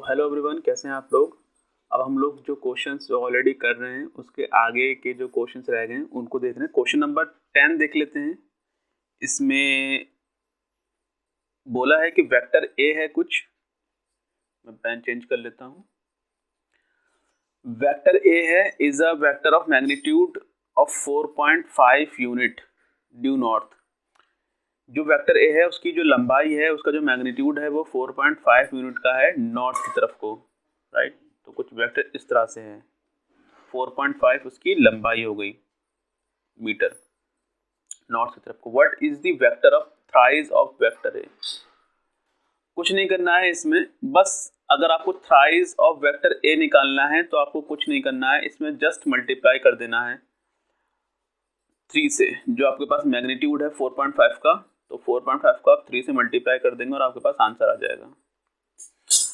Hello everyone, कैसे हैं आप लोग। अब हम लोग जो क्वेश्चंस ऑलरेडी कर रहे हैं उसके आगे के जो क्वेश्चंस रह गए हैं उनको देख रहे हैं। क्वेश्चन नंबर 10 देख लेते हैं। इसमें बोला है कि वेक्टर ए है कुछ, मैं पेन चेंज कर लेता हूँ। वेक्टर ए है is a vector of magnitude of 4.5 unit due north. जो वेक्टर ए है उसकी जो लंबाई है, उसका जो मैग्नीट्यूड है वो 4.5 यूनिट का है नॉर्थ की तरफ को, राइट। तो कुछ वेक्टर इस तरह से है, 4.5 उसकी लंबाई हो गई मीटर नॉर्थ की तरफ को। What is the vector of thrice of vector A. कुछ नहीं करना है इसमें, बस अगर आपको थ्राइस ऑफ वेक्टर ए निकालना है तो आपको कुछ नहीं करना है, इसमें जस्ट मल्टीप्लाई कर देना है 3 से। जो आपके पास मैग्नीट्यूड है 4.5 का, तो 4.5 को आप 3 से मल्टीप्लाई कर देंगे और आपके पास आंसर आ जाएगा।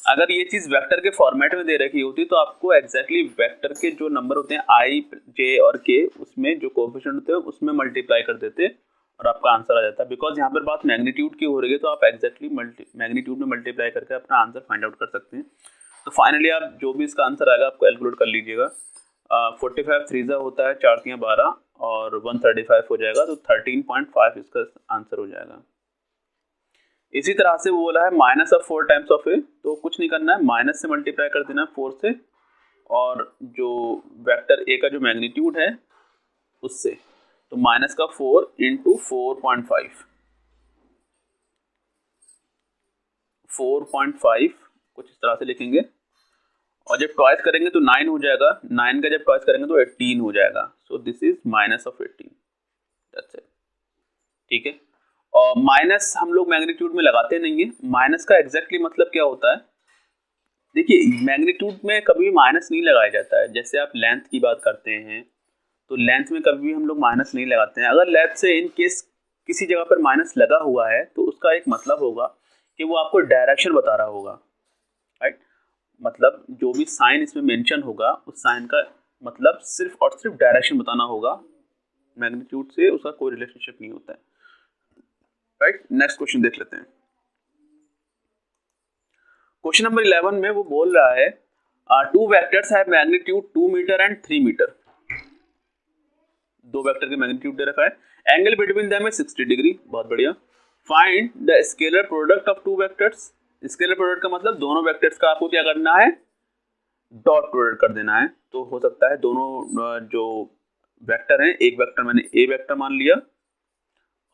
अगर ये चीज वेक्टर के फॉर्मेट में दे रखी होती तो आपको एग्जैक्टली वेक्टर के जो नंबर होते हैं आई, जे और के, उसमें जो कोएफिशिएंट होते हैं उसमें मल्टीप्लाई कर देते और आपका आंसर आ जाता है। बिकॉज यहाँ पर बात मैग्नीट्यूड की हो रही है तो आप एग्जैक्टली मैग्नीट्यूड में मल्टीप्लाई करके अपना आंसर फाइंड आउट कर सकते हैं। तो फाइनली आप जो भी इसका आंसर आएगा आप कैलकुलेट कर लीजिएगा। 45 3 होता है, 4 3 12 और 135 हो जाएगा, तो 13.5 इसका आंसर हो जाएगा। इसी तरह से वो बोला है माइनस ऑफ 4 टाइम्स ऑफ ए, तो कुछ नहीं करना है, माइनस से मल्टीप्लाई कर देना है 4 से, और जो वेक्टर ए का जो मैग्नीट्यूड है उससे, तो माइनस का 4 इंटू 4.5 कुछ इस तरह से लिखेंगे, और जब ट्वाइस करेंगे तो 9 हो जाएगा, 9 का जब ट्वाइस करेंगे तो 18 हो जाएगा। सो this is minus of 18, that's it. ठीक है, और माइनस हम लोग मैग्नीट्यूड में लगाते नहीं है। माइनस का एग्जैक्टली मतलब क्या होता है, देखिए मैग्नीट्यूड में कभी माइनस नहीं लगाया जाता है। जैसे आप लेंथ की बात करते हैं तो लेंथ में कभी भी हम लोग माइनस नहीं लगाते हैं। अगर लेंथ से इन केस किसी जगह पर माइनस लगा हुआ है तो उसका एक मतलब होगा कि वो आपको डायरेक्शन बता रहा होगा, राइट। मतलब जो भी साइन इसमें मेंशन होगा उस साइन का मतलब सिर्फ और सिर्फ डायरेक्शन बताना होगा, मैग्नीट्यूड से उसका कोई रिलेशनशिप नहीं होता है, राइट। नेक्स्ट क्वेश्चन देख लेते हैं। क्वेश्चन नंबर 11 में वो बोल रहा है two vectors have magnitude 2 metre and 3 metre. दो वेक्टर के मैग्नीट्यूड दे रखा है, angle between them is 60 degree, बहुत बढ़िया। Find the scalar product of two vectors. Scalar product का मतलब दोनों वेक्टर्स का आपको क्या करना है, डॉट प्रोडक्ट कर देना है। तो हो सकता है दोनों जो वेक्टर हैं, एक वेक्टर मैंने ए वेक्टर मान लिया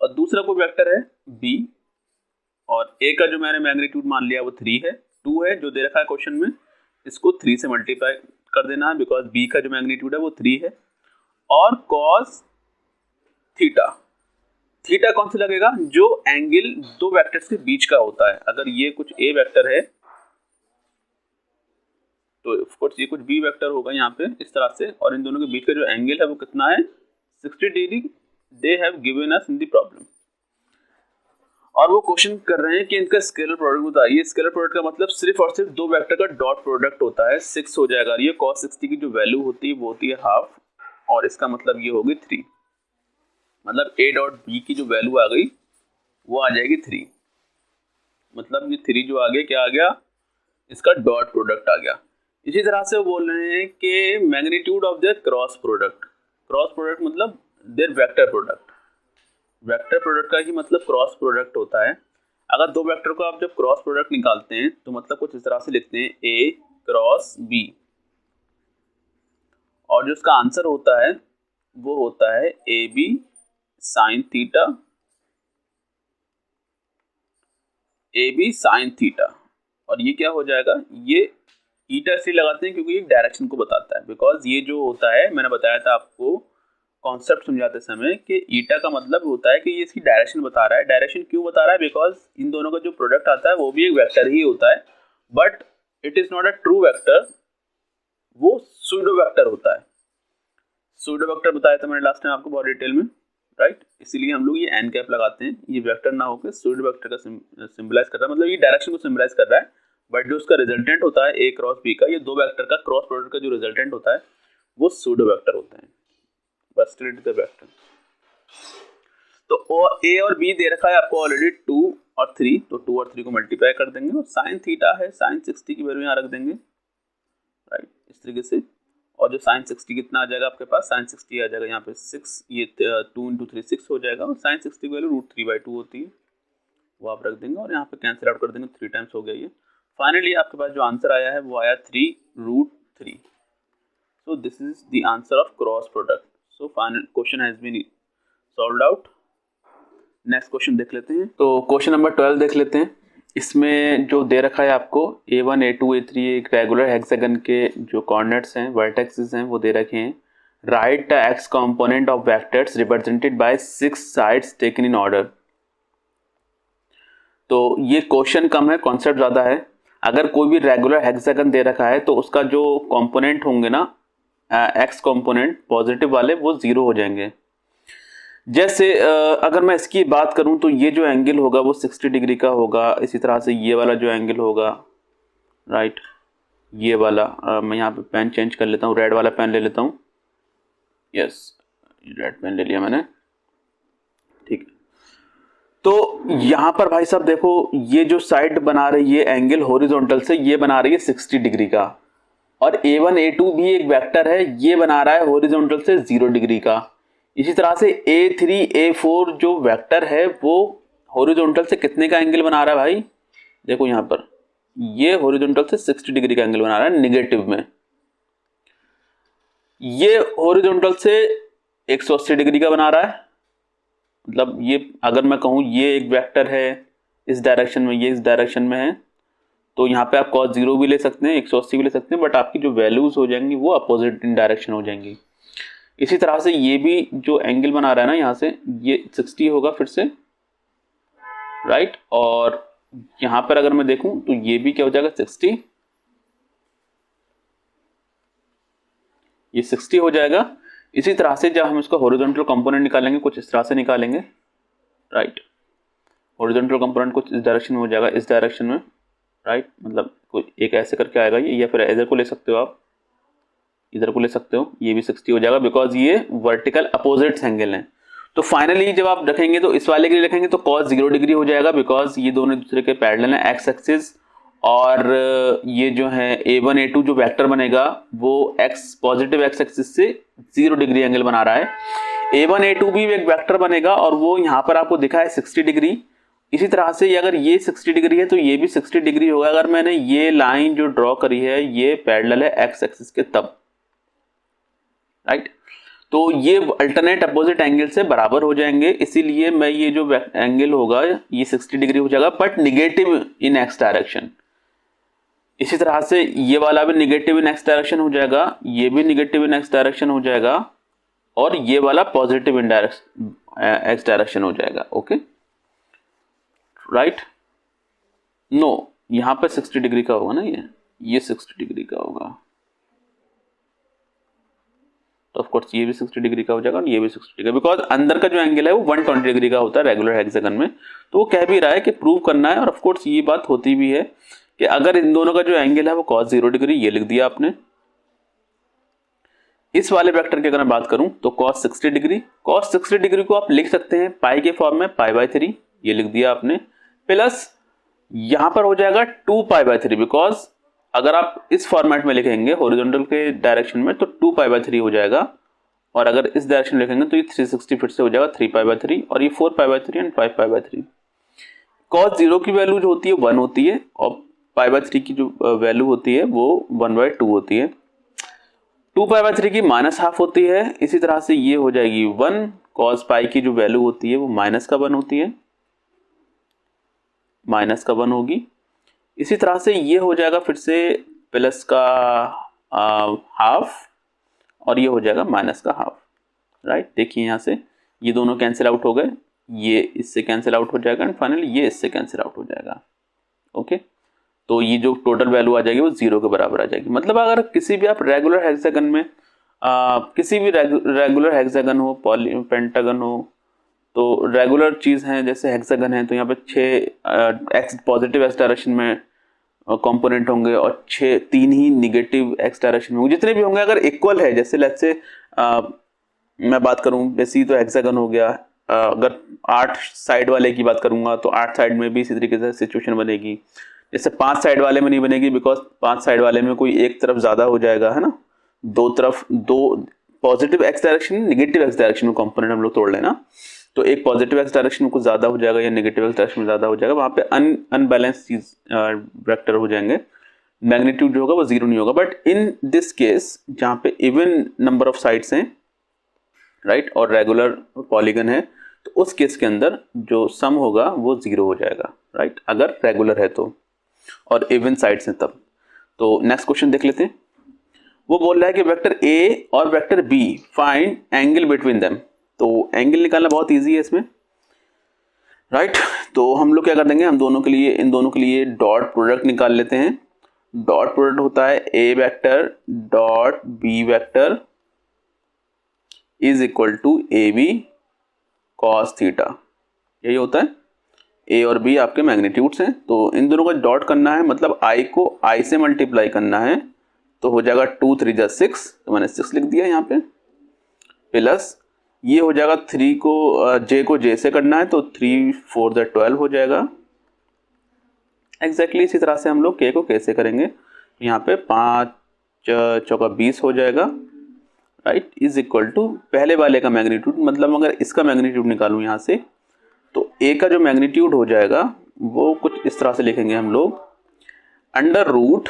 और दूसरा कोई वेक्टर है बी, और ए का जो मैंने मैग्नीट्यूड मान लिया वो 3 है, 2 है जो दे रखा है क्वेश्चन में, इसको 3 से मल्टीप्लाई कर देना है बिकॉज बी का जो मैग्नीट्यूड है वो 3 है। और कॉस थीटा, थीटा कौन सा लगेगा, जो एंगल दो वेक्टर्स के बीच का होता है। अगर ये कुछ ए वेक्टर है तो ऑफ कोर्स ये कुछ बी वेक्टर होगा यहाँ पे इस तरह से, और इन दोनों के बीच का जो एंगल है वो कितना है, 60 degree they have given us in the problem. और वो क्वेश्चन कर रहे हैं कि इनका स्केलर प्रोडक्ट बताइए। स्केलर प्रोडक्ट का मतलब सिर्फ और सिर्फ दो वेक्टर का डॉट प्रोडक्ट होता है, 6 हो जाएगा। ये cos 60 की जो वैल्यू होती है वो होती है हाफ, और इसका मतलब ये होगी 3, मतलब a डॉट b की जो वैल्यू आ गई वो आ जाएगी 3, मतलब ये 3 जो आ गया क्या आ गया, इसका डॉट प्रोडक्ट आ गया। इसी तरह से वो बोल रहे हैं कि magnitude of their cross product. Cross product मतलब their vector product. Vector product का ही मतलब क्रॉस प्रोडक्ट होता है। अगर दो वेक्टर को आप जब क्रॉस प्रोडक्ट निकालते हैं तो मतलब कुछ इस तरह से लिखते हैं a क्रॉस b, और जो उसका आंसर होता है वो होता है AB sine theta, AB sine theta. और ये क्या हो जाएगा, ये ईटा इसलिए लगाते हैं क्योंकि ये डायरेक्शन को बताता है। बिकॉज ये जो होता है, मैंने बताया था आपको कॉन्सेप्ट समझाते समय कि ईटा का मतलब होता है कि ये इसकी डायरेक्शन बता रहा है। डायरेक्शन क्यों बता रहा है, बिकॉज इन दोनों का जो प्रोडक्ट आता है वो भी एक वेक्टर ही होता है, but it is not a true vector, वो सूडो वेक्टर होता है। सूडो वेक्टर बताया था मैंने लास्ट टाइम आपको बहुत डिटेल में, राइट। इसीलिए हम लोग ये एन कैप लगाते हैं, ये वेक्टर ना होकर सूडो वेक्टर का सिंबलाइज कर रहा है, मतलब ये डायरेक्शन को सिंबलाइज कर रहा है, बट जो उसका रिजल्टेंट होता है ए क्रॉस बी का, ये दो वेक्टर का क्रॉस प्रोडक्ट का जो रिजल्टेंट होता है वो सूडो वेक्टर होता है, बस स्ट्रेट द वेक्टर। तो ए और बी दे रखा है आपको ऑलरेडी 2 और 3, तो 2 और 3 को मल्टीप्लाई कर देंगे और साइन थीटा है, साइन 60 की वैल्यू यहाँ रख देंगे, राइट, इस तरीके से। और जो साइन 60 कितना आ जाएगा आपके पास, साइन 60 आ जाएगा यहाँ पे 6, ये 2 × 3 6 हो जाएगा, और साइन 60 की वैल्यू √3/2 होती है, वो आप रख देंगे और यहाँ पे कैंसिल आउट कर देंगे, 3 टाइम्स हो गया ये। फाइनली आपके पास जो आंसर आया है वो आया 3√3। So this is the answer of cross product. So final question has been solved out. Next question देख लेते हैं। तो क्वेश्चन नंबर 12 देख लेते हैं। इसमें जो दे रखा है आपको A1 A2 A3 एक रेगुलर हेक्सागन के जो कोऑर्डिनेट्स हैं, वर्टेक्सेस हैं, वो दे रखे हैं। Right the x component of vectors represented by 6 sides taken in order. तो ये क्वेश्चन कम है, कॉन्सेप्ट ज़्यादा है। अगर कोई भी रेगुलर हेक्सागन दे रखा है तो उसका जो कंपोनेंट होंगे ना, एक्स कंपोनेंट पॉजिटिव वाले, वो 0 हो जाएंगे। जैसे अगर मैं इसकी बात करूं तो ये जो एंगल होगा वो 60 डिग्री का होगा। इसी तरह से ये वाला जो एंगल होगा, राइट, ये वाला मैं यहाँ पे पेन चेंज कर लेता हूँ, रेड वाला पेन ले लेता हूँ। यस, रेड पेन ले लिया मैंने, ठीक है। तो यहाँ पर भाई साहब देखो, ये जो साइड बना रही है एंगल हॉरिजॉन्टल से, ये बना रही है 60 डिग्री का, और A1 A2 भी एक वेक्टर है, ये बना रहा है हॉरिजॉन्टल से 0 डिग्री का। इसी तरह से A3 A4 जो वेक्टर है वो हॉरिजॉन्टल से कितने का एंगल बना रहा है भाई, देखो यहाँ पर ये हॉरिजॉन्टल से 60 डिग्री का एंगल बना रहा है निगेटिव में। ये हॉरिजॉन्टल से 180 डिग्री का बना रहा है। मतलब ये अगर मैं कहूँ ये एक वेक्टर है इस डायरेक्शन में, ये इस डायरेक्शन में है, तो यहाँ पे आप cos 0 भी ले सकते हैं, 180 भी ले सकते हैं, बट आपकी जो वैल्यूज हो जाएंगी वो अपोजिट इन डायरेक्शन हो जाएंगी। इसी तरह से ये भी जो एंगल बना रहा है ना, यहाँ से ये 60 होगा फिर से, राइट। और यहाँ पर अगर मैं देखूं तो ये भी क्या हो जाएगा 60, ये 60 हो जाएगा। इसी तरह से जब हम इसका हॉरिजॉन्टल कंपोनेंट निकालेंगे कुछ इस तरह से निकालेंगे, राइट। हॉरिजॉन्टल कंपोनेंट कुछ इस डायरेक्शन में हो जाएगा, इस डायरेक्शन में, राइट। मतलब कोई एक ऐसे करके आएगा ये, या फिर इधर को ले सकते हो आप, इधर को ले सकते हो, ये भी 60 हो जाएगा बिकॉज ये वर्टिकल अपोजिट एंगल हैं। तो फाइनली जब आप रखेंगे तो इस वाले के लिए रखेंगे तो cos 0 डिग्री हो जाएगा बिकॉज ये दोनों दूसरे के पैरेलल हैं एक्स एक्सिस। और ये जो है A1 A2 जो वेक्टर बनेगा वो एक्स पॉजिटिव एक्स एक्सिस से 0 डिग्री एंगल बना रहा है। A1 A2 भी एक वेक्टर बनेगा और वो यहाँ पर आपको दिखा है 60 डिग्री। इसी तरह से अगर ये 60 डिग्री है तो ये भी 60 डिग्री होगा। अगर मैंने ये लाइन जो ड्रॉ करी है ये पैरेलल है एक्स एक्सिस के तब, राइट। तो ये अल्टरनेट अपोजिट एंगल से बराबर हो जाएंगे, इसीलिए मैं ये जो एंगल होगा ये 60 डिग्री हो जाएगा but negative in x direction. इसी तरह से ये वाला भी निगेटिव इन एक्स डायरेक्शन हो जाएगा, ये भी निगेटिव इन एक्स डायरेक्शन हो जाएगा, और ये वाला पॉजिटिव इन एक्स डायरेक्शन हो जाएगा। Okay, right. नो, यहाँ पे 60 डिग्री का होगा ना, ये 60 डिग्री का होगा, तो ऑफ कोर्स ये भी 60 डिग्री का हो जाएगा और ये भी 60 डिग्री, बिकॉज अंदर का जो एंगल है वो 120 डिग्री का होता है रेगुलर हेक्सागन में। तो वो कह भी रहा है कि प्रूव करना है, और ऑफ कोर्स ये बात होती भी है कि अगर इन दोनों का जो एंगल है वो cos 0 डिग्री, ये लिख दिया आपने। इस वाले वेक्टर की अगर मैं बात करूं तो cos 60 डिग्री, cos 60 डिग्री को आप लिख सकते हैं पाई के फॉर्म में, π/3, ये लिख दिया आपने, प्लस यहां पर हो जाएगा 2π/3, बिकॉज अगर आप इस फॉर्मेट में लिखेंगे हॉरिजॉन्टल के डायरेक्शन में तो 2π/3 हो जाएगा, और अगर इस डायरेक्शन में लिखेंगे तो ये 360 फिर से हो जाएगा 3π/3, और ये 4π/3 एंड 5π/3। cos 0 की वैल्यू जो होती है 1 होती है, और π/3 की जो वैल्यू होती है वो 1/2 होती है। 2π/3 की -½ होती है। इसी तरह से ये हो जाएगी 1, cos π की जो वैल्यू होती है वो -1 होती है, -1 होगी। इसी तरह से ये हो जाएगा फिर से प्लस का हाफ, और ये हो जाएगा -½ राइट। देखिए यहाँ से ये दोनों कैंसिल आउट हो गए, ये इससे कैंसिल आउट हो जाएगा, एंड फाइनली ये इससे कैंसिल आउट हो जाएगा। ओके, तो ये जो टोटल वैल्यू आ जाएगी वो 0 के बराबर आ जाएगी। मतलब अगर किसी भी आप रेगुलर हेक्सागन में किसी भी रेगुलर हेक्सागन हो, पेंटागन हो, तो रेगुलर चीज़ हैं जैसे हेक्सागन है तो यहाँ पे 6 एक्स पॉजिटिव एक्स डायरेक्शन में कंपोनेंट होंगे और 3 ही निगेटिव एक्स डायरेक्शन में होंगे। जितने भी होंगे अगर इक्वल है, जैसे लेट्स से मैं बात करूँ वैसे ही तो हेक्सागन हो गया, अगर 8 साइड वाले की बात करूंगा तो 8 साइड में भी इसी तरीके से सिचुएशन बनेगी। जैसे 5 साइड वाले में नहीं बनेगी, बिकॉज 5 साइड वाले में कोई एक तरफ ज्यादा हो जाएगा, है ना, दो तरफ, दो positive x direction, negative x direction में कंपोनेंट हम लोग तोड़ लेना, तो एक पॉजिटिव एक्स डायरेक्शन में कुछ ज्यादा हो जाएगा या नेगेटिव एक्स डायरेक्शन में ज्यादा हो जाएगा, वहां पे अनबैलेंस चीज वेक्टर हो जाएंगे, मैग्नीट्यूड जो होगा वो जीरो नहीं होगा। बट इन दिस केस जहाँ पे इवन नंबर ऑफ साइड्स हैं, राइट, और रेगुलर पॉलीगन है, तो उस केस के अंदर जो सम होगा वो जीरो हो जाएगा, राइट, अगर रेगुलर है तो, और इवन साइड्स हैं तब। तो नेक्स्ट क्वेश्चन देख लेते हैं। वो बोल रहा है कि वेक्टर ए और vector B find angle between them. तो एंगल निकालना बहुत इजी है इसमें, राइट। तो हम लोग क्या कर देंगे, हम दोनों के लिए, इन दोनों के लिए डॉट प्रोडक्ट निकाल लेते हैं। डॉट प्रोडक्ट होता है A vector dot B vector is equal to A B cos theta, यही होता है। ए और बी आपके मैग्नीट्यूड्स हैं, तो इन दोनों का डॉट करना है, मतलब आई को आई से मल्टीप्लाई करना है, तो हो जाएगा 2 3 जा 6, तो मैंने 6 लिख दिया यहाँ पे, प्लस ये हो जाएगा 3 को जे को जे से करना है, तो 3 4 जा 12 हो जाएगा। एग्जैक्टली इसी तरह से हम लोग के को कैसे करेंगे, यहाँ पे 5 चौका 20 हो जाएगा, राइट, इज इक्वल टू पहले वाले का मैग्नीट्यूड, मतलब अगर इसका मैग्नीट्यूड निकालूं यहाँ से, तो ए का जो मैग्नीट्यूड हो जाएगा वो कुछ इस तरह से लिखेंगे हम लोग, अंडर रूट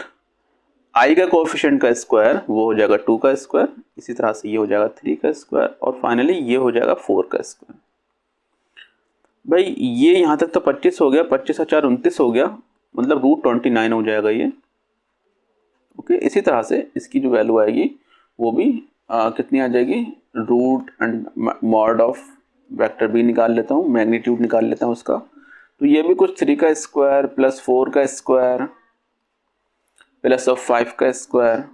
आई का कोएफिशिएंट का स्क्वायर वो हो जाएगा 2 का स्क्वायर, इसी तरह से ये हो जाएगा 3 का स्क्वायर, और फाइनली ये हो जाएगा 4 का स्क्वायर। भाई ये यहाँ तक तो 25 हो गया, 25 और 4 29 हो गया, मतलब रूट 29 हो जाएगा ये। ओके, इसी तरह से इसकी जो वैल्यू आएगी वो भी कितनी आ जाएगी, root and mod of vector B निकाल लेता हूँ, मैग्नीट्यूड निकाल लेता हूँ उसका, तो ये भी कुछ 3 का स्क्वायर प्लस 4 का स्क्वायर प्लस ऑफ 5 का स्क्वायर।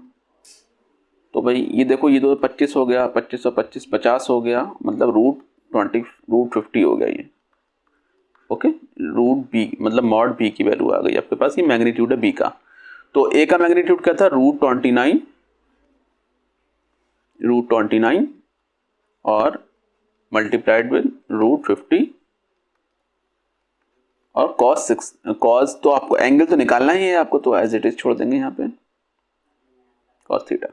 तो भाई ये देखो, ये दो 25 हो गया, 25 और 25 50 हो गया, मतलब रूट 50 हो गया ये। ओके, रूट बी मतलब मॉड बी की वैल्यू आ गई आपके पास, ये मैग्नीट्यूड है बी का। तो ए का मैग्नीट्यूड क्या था, रूट 29 और मल्टीप्लाइड विद रूट 50 और cos 6, cos तो आपको एंगल तो निकालना ही है आपको, तो एज इट इज छोड़ देंगे यहाँ पे cos थीटा।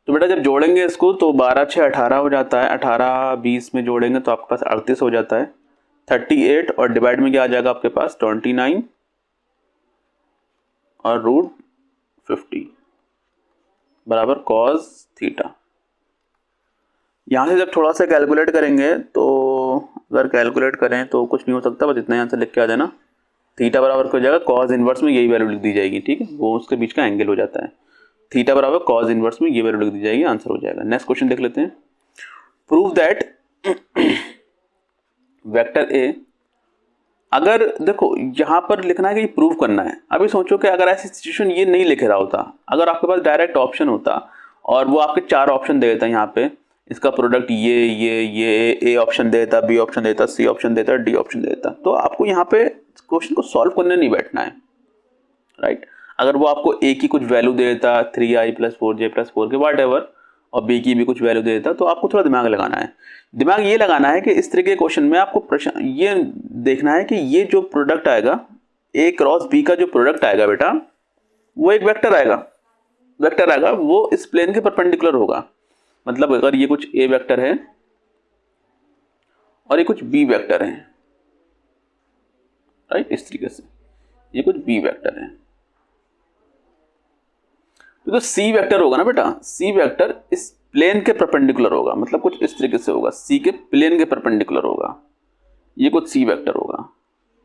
तो बेटा जब जोड़ेंगे इसको तो 12 6 18 हो जाता है, 18 20 में जोड़ेंगे तो आपके पास 38 हो जाता है, 38 और डिवाइड में क्या आ जाएगा आपके पास 29 और रूट 50 बराबर cos थीटा। यहाँ से जब थोड़ा सा कैलकुलेट करेंगे, तो अगर कैलकुलेट करें तो कुछ नहीं हो सकता, बस इतना यहाँ से लिख के आ जाना, थीटा बराबर हो जाएगा cos इनवर्स में यही वैल्यू लिख दी जाएगी, ठीक है, वो उसके बीच का एंगल हो जाता है, थीटा बराबर cos इनवर्स में ये वैल्यू लिख दी जाएगी, आंसर हो जाएगा। नेक्स्ट क्वेश्चन देख लेते हैं। प्रूव दैट वेक्टर ए, अगर देखो यहाँ पर लिखना है कि प्रूव करना है, अभी सोचो कि अगर ऐसी सिचुएशन ये नहीं लिख रहा होता, अगर आपके पास डायरेक्ट ऑप्शन होता और वो आपके 4 ऑप्शन दे देता, यहाँ पे इसका प्रोडक्ट ये ए ऑप्शन देता, बी ऑप्शन देता, सी ऑप्शन देता, डी ऑप्शन देता, तो आपको यहाँ पे क्वेश्चन को सॉल्व करने नहीं बैठना है, राइट। अगर वो आपको ए की कुछ वैल्यू दे देता 3i + 4j + 4k what ever, और बी की भी कुछ वैल्यू दे देता, तो आपको थोड़ा दिमाग लगाना है। दिमाग ये लगाना है कि इस तरीके के क्वेश्चन में आपको प्रश्न ये देखना है कि ये जो प्रोडक्ट आएगा, ए क्रॉस बी का जो प्रोडक्ट आएगा बेटा, वो एक वेक्टर आएगा, वो इस प्लेन के परपेंडिकुलर होगा। मतलब अगर ये कुछ ए वेक्टर है और ये कुछ बी वेक्टर है, राइट, इस तरीके से ये कुछ बी वेक्टर है, तो सी वेक्टर होगा ना बेटा, सी वेक्टर इस प्लेन के परपेंडिकुलर होगा, मतलब कुछ इस तरीके से होगा, सी के प्लेन के परपेंडिकुलर होगा, ये कुछ सी वेक्टर होगा,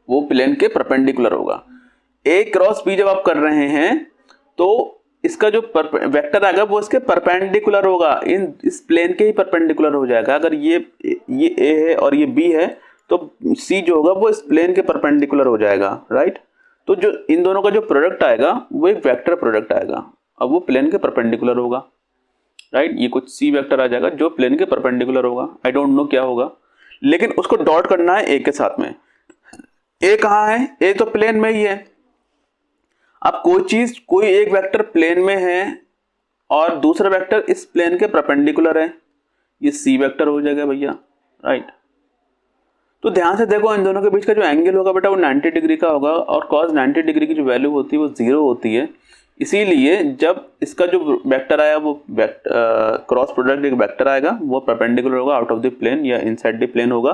वो प्लेन के परपेंडिकुलर होगा। ए क्रॉस बी जब आप कर रहे हैं तो इसका जो वेक्टर आएगा वो इसके परपेंडिकुलर होगा, इस प्लेन के ही परपेंडिकुलर हो जाएगा। अगर ये ए है और ये बी है तो सी जो होगा वो इस प्लेन के परपेंडिकुलर हो जाएगा, राइट। तो जो इन दोनों का जो प्रोडक्ट आएगा वो एक वेक्टर प्रोडक्ट आएगा, अब वो प्लेन के परपेंडिकुलर होगा, राइट। ये कुछ सी वेक्टर आ जाएगा जो प्लेन के परपेंडिकुलर होगा, आई डोंट नो क्या होगा, लेकिन उसको डॉट करना है ए के साथ में। ए कहाँ है, ए तो प्लेन में ही है। अब कोई एक वेक्टर प्लेन में है और दूसरा वेक्टर इस प्लेन के परपेंडिकुलर है, ये सी वेक्टर हो जाएगा भैया, राइट। तो ध्यान से देखो, इन दोनों के बीच का जो एंगल होगा बेटा वो 90 डिग्री का होगा और cos 90 डिग्री की जो वैल्यू होती है वो 0 होती है। इसीलिए जब इसका जो वेक्टर आया वो क्रॉस प्रोडक्ट एक वेक्टर आएगा, वो परपेंडिकुलर होगा, आउट ऑफ द प्लेन या इनसाइड द प्लेन होगा।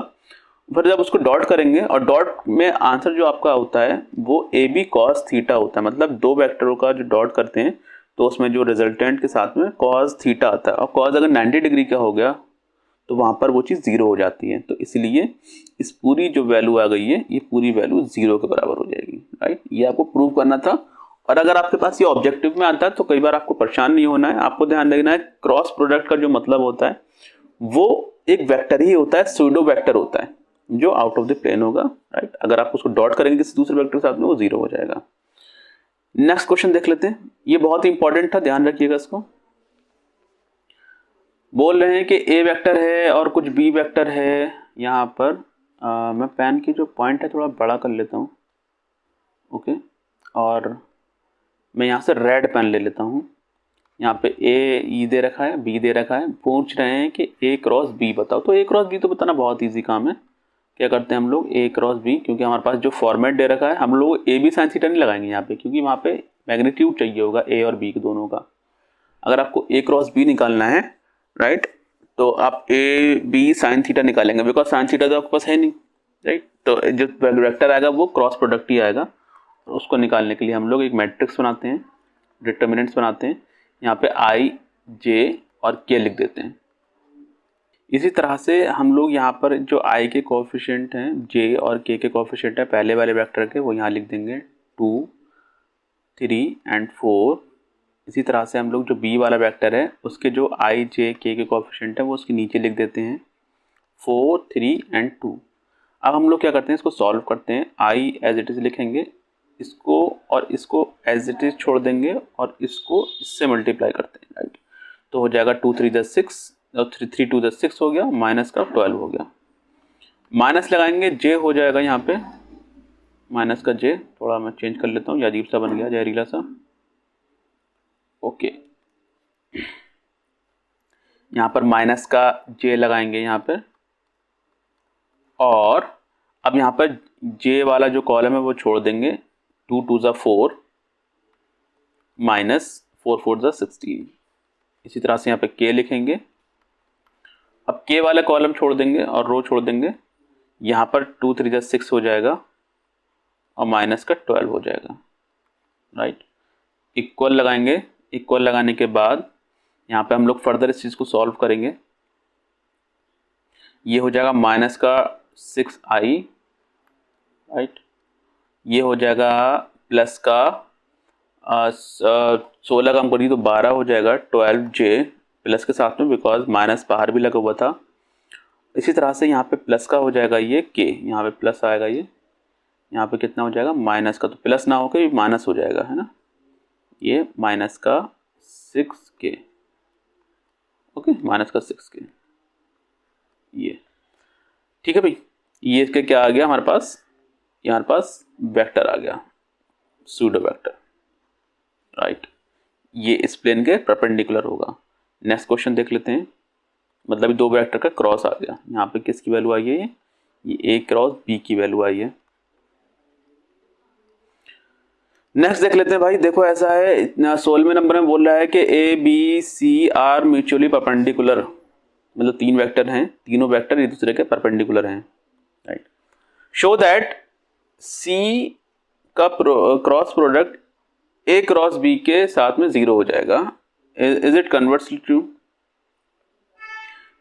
फिर जब उसको डॉट करेंगे और डॉट में आंसर जो आपका होता है वो ए बी कॉस थीटा होता है। मतलब दो वेक्टरों का जो डॉट करते हैं तो उसमें जो रिजल्टेंट के साथ में कॉस थीटा आता है, और कॉस अगर 90 डिग्री का हो गया तो वहां पर वो चीज़ 0 हो जाती है। तो इसलिए इस पूरी जो वैल्यू आ गई है ये पूरी वैल्यू 0 के बराबर हो जाएगी, राइट। ये आपको प्रूव करना था। और अगर आपके पास ये ऑब्जेक्टिव में आता है तो कई बार आपको परेशान नहीं होना है। आपको ध्यान रखना है क्रॉस प्रोडक्ट का जो मतलब होता है वो एक वेक्टर ही होता है, सूडो वेक्टर होता है जो आउट ऑफ द प्लेन होगा, राइट। अगर आप उसको डॉट करेंगे किसी दूसरे वेक्टर के साथ में वो 0 हो जाएगा। नेक्स्ट क्वेश्चन देख लेते हैं, ये बहुत इंपॉर्टेंट था, ध्यान रखिएगा इसको। बोल रहे हैं कि ए वेक्टर है और कुछ बी वेक्टर है। यहाँ पर मैं पेन की जो पॉइंट है थोड़ा बड़ा कर लेता हूँ, ओके। और मैं यहाँ से रेड पेन ले लेता हूँ। यहाँ पे ए ई दे रखा है, बी दे रखा है, पूछ रहे हैं कि ए क्रॉस बी बताओ। तो ए क्रॉस बी तो बताना बहुत ईजी काम है। क्या करते हैं हम लोग, ए क्रॉस बी, क्योंकि हमारे पास जो फॉर्मेट दे रखा है हम लोग ए बी साइन थीटा नहीं लगाएंगे यहाँ पे, क्योंकि वहाँ पे मैग्नीट्यूड चाहिए होगा ए और बी के दोनों का। अगर आपको ए क्रॉस बी निकालना है, राइट, तो आप ए बी साइन थीटा निकालेंगे, बिकॉज साइन थीटा तो आपके पास है नहीं, राइट। तो जो वेक्टर आएगा वो क्रॉस प्रोडक्ट ही आएगा। उसको निकालने के लिए हम लोग एक मैट्रिक्स बनाते हैं, डिटर्मिनेंट्स बनाते हैं। यहाँ पे आई जे और के लिख देते हैं। इसी तरह से हम लोग यहाँ पर जो आई के कोएफिशिएंट हैं, जे और के कोएफिशिएंट हैं पहले वाले वेक्टर के, वो यहाँ लिख देंगे 2, 3 एंड 4। इसी तरह से हम लोग जो बी वाला वेक्टर है उसके जो आई जे के कोएफिशिएंट है वो उसके नीचे लिख देते हैं 4, 3 एंड 2। अब हम लोग क्या करते हैं, इसको सॉल्व करते हैं। आई एज इट इज़ लिखेंगे, इसको और इसको एज इट इज़ छोड़ देंगे और इसको इससे मल्टीप्लाई करते हैं, राइट। तो हो जाएगा 2 3 10 6 और 3 2 10 6 हो गया, माइनस का 12 हो गया। माइनस लगाएंगे, जे हो जाएगा यहाँ पे माइनस का जे, थोड़ा मैं चेंज कर लेता हूँ, ये अजीब सा बन गया, जहरीला सा, ओके। यहाँ पर माइनस का जे लगाएंगे यहाँ पे, और अब यहाँ पर जे वाला जो कॉलम है वो छोड़ देंगे। 2 2 ज़ा 4 माइनस 4 4 ज़ा 16। इसी तरह से यहाँ पे के लिखेंगे। अब के वाला कॉलम छोड़ देंगे और रो छोड़ देंगे। यहाँ पर 2 3 ज़ा 6 हो जाएगा और माइनस का 12 हो जाएगा, राइट। इक्वल लगाएंगे, इक्वल लगाने के बाद यहाँ पे हम लोग फर्दर इस चीज़ को सॉल्व करेंगे। ये हो जाएगा माइनस का 6i, राइट। ये हो जाएगा प्लस का 16 का हम करिए तो 12 हो जाएगा, 12j प्लस के साथ में, बिकॉज माइनस बाहर भी लगा हुआ था। इसी तरह से यहाँ पे प्लस का हो जाएगा ये k, यहाँ पे प्लस आएगा, ये यहाँ पे कितना हो जाएगा माइनस का, तो प्लस ना होकर माइनस हो जाएगा, है ना। ये माइनस का 6k, ओके, माइनस का 6k, ये ठीक है भाई। ये इसका क्या आ गया हमारे पास, ये हमारे पास वेक्टर आ गया, सूडो वेक्टर, राइट। ये इस प्लेन के परपेंडिकुलर होगा। नेक्स्ट क्वेश्चन देख लेते हैं। मतलब दो वेक्टर का क्रॉस आ गया, यहाँ पे किसकी वैल्यू आई है, ये ए क्रॉस बी की वैल्यू आई है। नेक्स्ट देख लेते हैं भाई। देखो ऐसा है, 16वें नंबर में बोल रहा है कि A B C are mutually perpendicular, मतलब तीन वेक्टर हैं, तीनों वेक्टर एक दूसरे के परपेंडिकुलर हैं, राइट। शो दैट सी का cross product A cross B के साथ में 0 हो जाएगा। इज इट कन्वर्ट्स टू,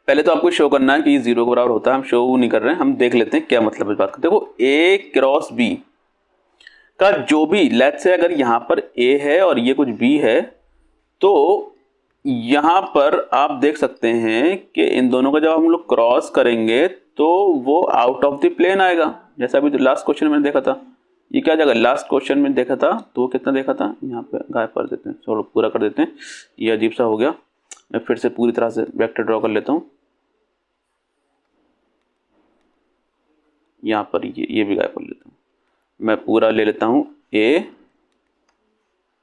पहले तो आपको शो करना है कि 0 के बराबर होता है, हम शो नहीं कर रहे हैं, हम देख लेते हैं क्या मतलब इस बात का। देखो ए क्रॉस बी का जो भी, लेट्स से अगर यहाँ पर ए है और ये कुछ बी है, तो यहाँ पर आप देख सकते हैं कि इन दोनों का जब हम लोग क्रॉस करेंगे तो वो आउट ऑफ द प्लेन आएगा। जैसा अभी लास्ट क्वेश्चन में देखा था, ये क्या जगह लास्ट क्वेश्चन में देखा था, तो कितना देखा था, यहाँ पे गायब कर देते हैं, चलो पूरा कर देते हैं, ये अजीब सा हो गया। मैं फिर से पूरी तरह से वेक्टर ड्रॉ कर लेता हूँ। यहाँ पर ये भी गायब कर लेता हूँ। मैं पूरा ले लेता हूँ ए